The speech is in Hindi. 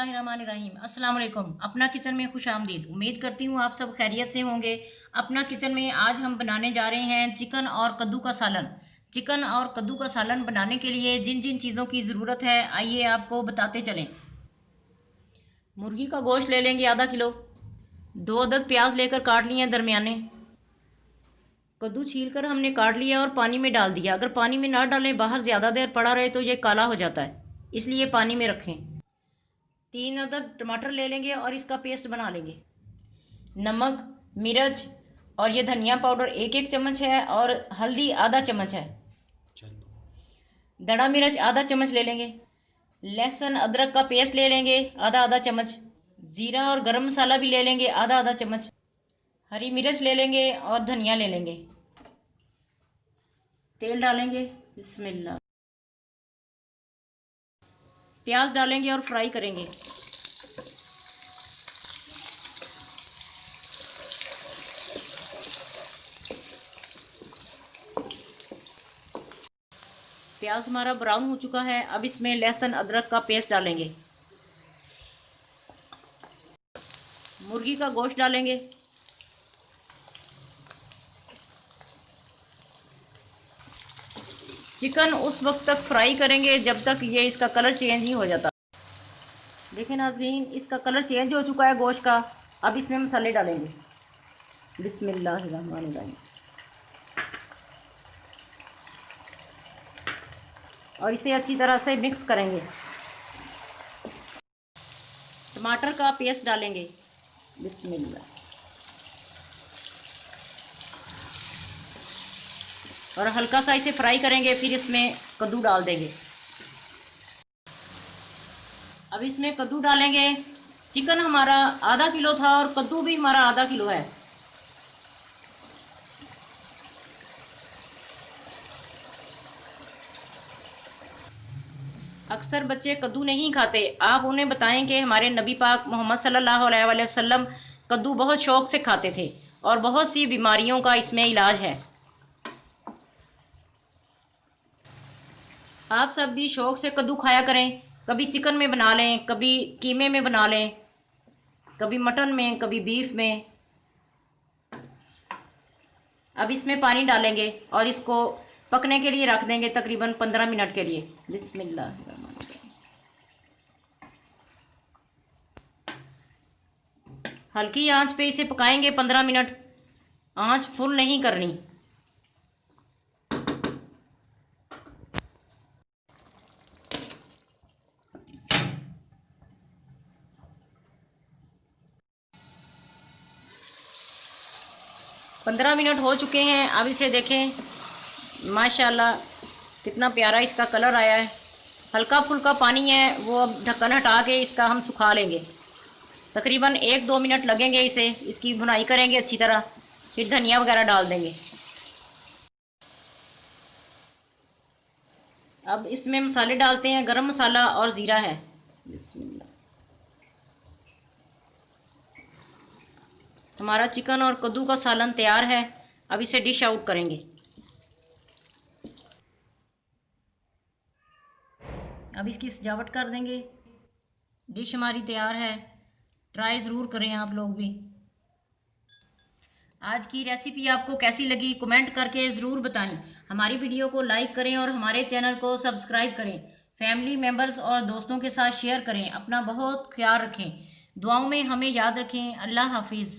बिस्मिल्लाहिर्रहमानिर्रहीम। अस्सलाम वालेकुम। अपना किचन में खुश आमदीद। उम्मीद करती हूँ आप सब खैरियत से होंगे। अपना किचन में आज हम बनाने जा रहे हैं चिकन और कद्दू का सालन। चिकन और कद्दू का सालन बनाने के लिए जिन जिन चीज़ों की ज़रूरत है आइए आपको बताते चलें। मुर्गी का गोश्त ले लेंगे आधा किलो। 2 अदद प्याज लेकर काट लिए हैं दरमियाने। कद्दू छील कर हमने काट लिया और पानी में डाल दिया। अगर पानी में ना डालें, बाहर ज़्यादा देर पड़ा रहे तो ये काला हो जाता है, इसलिए पानी में रखें। 3 अदद टमाटर ले लेंगे और इसका पेस्ट बना लेंगे। नमक, मिर्च और ये धनिया पाउडर 1-1 चम्मच है और हल्दी आधा चम्मच है। दड़ा मिर्च आधा चम्मच ले लेंगे। लहसुन अदरक का पेस्ट ले लेंगे आधा आधा चम्मच। ज़ीरा और गरम मसाला भी ले लेंगे आधा आधा चम्मच। हरी मिर्च ले लेंगे और धनिया ले लेंगे। तेल डालेंगे, बिस्मिल्लाह। प्याज डालेंगे और फ्राई करेंगे। प्याज हमारा ब्राउन हो चुका है। अब इसमें लहसुन अदरक का पेस्ट डालेंगे। मुर्गी का गोश्त डालेंगे। चिकन उस वक्त तक फ्राई करेंगे जब तक ये इसका कलर चेंज नहीं हो जाता। देखें नाज़रीन, इसका कलर चेंज हो चुका है गोश्त का। अब इसमें मसाले डालेंगे। बिस्मिल्लाहिर्रहमानिर्रहीम। और इसे अच्छी तरह से मिक्स करेंगे। टमाटर का पेस्ट डालेंगे, बिस्मिल्लाह। और हल्का सा इसे फ्राई करेंगे, फिर इसमें कद्दू डाल देंगे। अब इसमें कद्दू डालेंगे। चिकन हमारा आधा किलो था और कद्दू भी हमारा आधा किलो है। अक्सर बच्चे कद्दू नहीं खाते। आप उन्हें बताएं कि हमारे नबी पाक मोहम्मद सल्लल्लाहु अलैहि वसल्लम कद्दू बहुत शौक़ से खाते थे और बहुत सी बीमारियों का इसमें इलाज है। आप सब भी शौक़ से कद्दू खाया करें। कभी चिकन में बना लें, कभी कीमे में बना लें, कभी मटन में, कभी बीफ में। अब इसमें पानी डालेंगे और इसको पकने के लिए रख देंगे तकरीबन 15 मिनट के लिए। बिस्मिल्लाहिर्रहमानिर्रहीम। हल्की आंच पे इसे पकाएंगे 15 मिनट। आंच फुल नहीं करनी। पंद्रह मिनट हो चुके हैं। अब इसे देखें, माशाल्लाह कितना प्यारा इसका कलर आया है। हल्का फुल्का पानी है, वो अब ढक्कन हटा के इसका हम सुखा लेंगे। तकरीबन 1-2 मिनट लगेंगे इसे, इसकी भुनाई करेंगे अच्छी तरह, फिर धनिया वगैरह डाल देंगे। अब इसमें मसाले डालते हैं। गरम मसाला और ज़ीरा है, बिस्मिल्लाह। हमारा चिकन और कद्दू का सालन तैयार है। अब इसे डिश आउट करेंगे। अब इसकी सजावट कर देंगे। डिश हमारी तैयार है। ट्राई ज़रूर करें आप लोग भी। आज की रेसिपी आपको कैसी लगी कमेंट करके ज़रूर बताएं। हमारी वीडियो को लाइक करें और हमारे चैनल को सब्सक्राइब करें। फैमिली मेम्बर्स और दोस्तों के साथ शेयर करें। अपना बहुत ख्याल रखें। दुआओं में हमें याद रखें। अल्लाह हाफिज़।